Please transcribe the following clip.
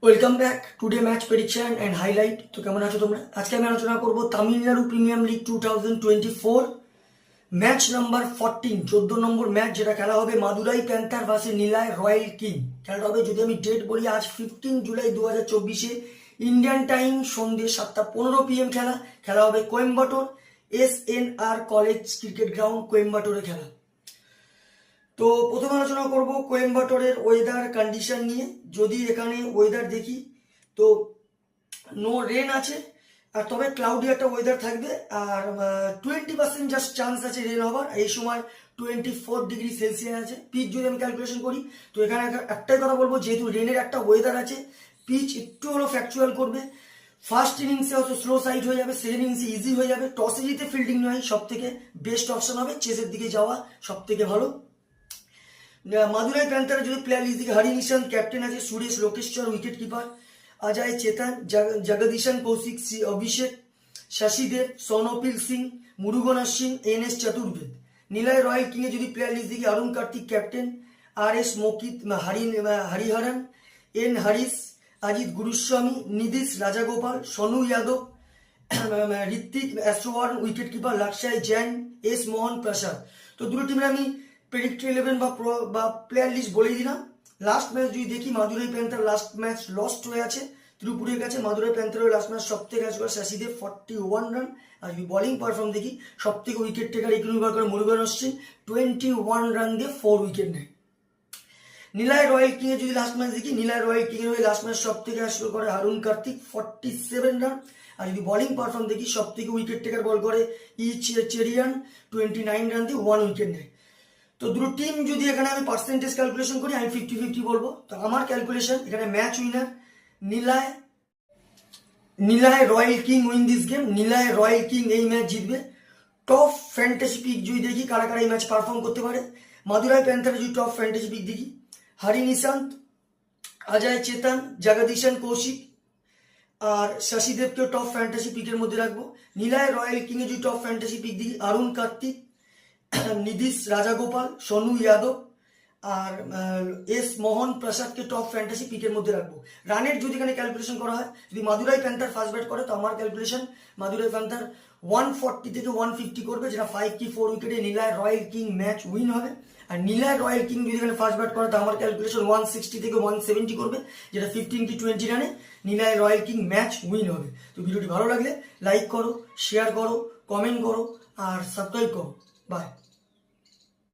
Welcome back today match prediction and highlight. তো কেমন আছো তোমরা? আজকে আমি আলোচনা করব Tamil Nadu premium league 2024 match number 14, 14 number match, যেটা খেলা হবে Madurai panther versus Nellai royal king. খেলাটা হবে, যদি আমি ডেট বলি, আজ 15 জুলাই 2024 ইন্ডিয়ান টাইম সন্ধ্যে 7:15 PM খেলা হবে Coimbatore SNR college cricket ground, কোয়েম্বাটোরে খেলা। তো প্রথমে আলোচনা করব কোয়েম্বাটোরের ওয়েদার কন্ডিশন নিয়ে। যদি এখানে ওয়েদার দেখি তো নো রেন আছে, আর তবে ক্লাউডি একটা ওয়েদার থাকবে, আর 20% জাস্ট চান্স আছে রেন হবার। এই সময় 24 ডিগ্রি সেলসিয়াস আছে। পিচ যদি আমি ক্যালকুলেশন করি তো এখানে একটাই কথা বলবো, যেহেতু রেনের একটা ওয়েদার আছে, পিচ একটু হলো ফ্যাকচুয়াল করবে। ফার্স্ট ইনিংসে হয়তো স্লো সাইড হয়ে যাবে, সেকেন্ড ইনিংসে ইজি হয়ে যাবে। টসে জিতে ফিল্ডিং নয়, সব থেকে বেস্ট অপশন হবে, চেসের দিকে যাওয়া সব থেকে ভালো। মাদুরাই প্যান্থারে যদি প্লেয়ার লিস্ট দিকে হরি নিশান্ত ক্যাপ্টেন আছে, সুরেশ লোকেশ্বর উইকেট কিপার, অজয় চেতন, জগদীশন কৌশিক, অভিষেক, শশীদেব, সৌনপিল সিং, মুরুগন অশ্বিন, NS চতুর্বেদ। নীলায় রয়্যাল কিংয়ে যদি প্লেয়ার লিস্ট দিকে Arun Karthik captain, RS Mokit, Hariharan, N Harish, Ajith Guruswamy, Nidhish Rajagopal, Sonu Yadav, Ritwik অ্যাশওয়ার্ন উইকেট কিপার, লাক্সাই জৈন, S মোহন প্রসাদ। তো দুটো টিমের আমি প্রেডিক্ট 11 বা প্লেয়ার লিস্ট বলে দিলাম। লাস্ট ম্যাচ যদি দেখি, Madurai panther last match lost হয়ে আছে ত্রিপুরের কাছে। মাদুরাই প্যান্থারের লাস্ট ম্যাচ সব থেকে কাজ করে শশীদেব 41 রান। আর যদি বোলিং পারফর্ম দেখি, সব থেকে উইকেট টেকার ইকোনমি করে মুরুগান অশ্বিন 21 রান দিয়ে 4 উইকেট নেয়। নীলায় রয়্যাল কিং এর যদি লাস্ট ম্যাচ দেখি, নীলায় রয়্যাল কিং এর হয়ে লাস্ট ম্যাচ সব থেকে আসলে করে অরুণ কার্তিক 47 রান। আর যদি বোলিং পারফর্ম দেখি, সব থেকে উইকেট টেকার বল করে চেরিয়ান 29 রান দিয়ে 1 উইকেট নেয়। তো দুটো টিম যদি এখানে আমি পার্সেন্টেজ ক্যালকুলেশন করি, আমি 50-50 বলবো। তো আমার ক্যালকুলেশন এখানে match winner Nellai royal king win this game. Nellai royal king এই ম্যাচ জিতবে। টপ ফ্যান্টাসি পিক যদি দেখি কারা কারা এই ম্যাচ পারফর্ম করতে পারে, মাদুরাই প্যান্থারে যদি টপ ফ্যান্টাসি পিক দেখি, হরি নিশান্ত, অজয় চেতন, জগদীশন কৌশিক আর শশীদেবকেও টপ ফ্যান্টাসি পিকের মধ্যে রাখবো। নীলায় রয়্যাল কিং এ যদি টপ ফ্যান্টাসি পিক দেখি, অরুণ কার্তিক, নিদিশ রাজাগোপাল, সোনু যাদব আর S মোহন প্রসাদকে টপ ফ্যান্টাসি পিকের মধ্যে রাখবো। রানের যদি এখানে ক্যালকুলেশন করা হয়, যদি মাদুরাই প্যান্থার ফার্স্ট ব্যাট করে, তো আমার ক্যালকুলেশন মাদুরাই প্যান্থার 140 থেকে 150 করবে, যেটা 5 কি 4 উইকেটে নীলায় রয়্যাল কিং ম্যাচ উইন হবে। আর নীলায় রয়্যাল কিং যদি এখানে ফার্স্ট ব্যাট করে, তো আমার ক্যালকুলেশন 160 থেকে 170 করবে, যেটা 15 কি 20 রানে নীলায় রয়্যাল কিং ম্যাচ উইন হবে। তো ভিডিওটি ভালো লাগলে লাইক করো, শেয়ার করো, কমেন্ট করো আর সাবস্ক্রাইব করো। বাই।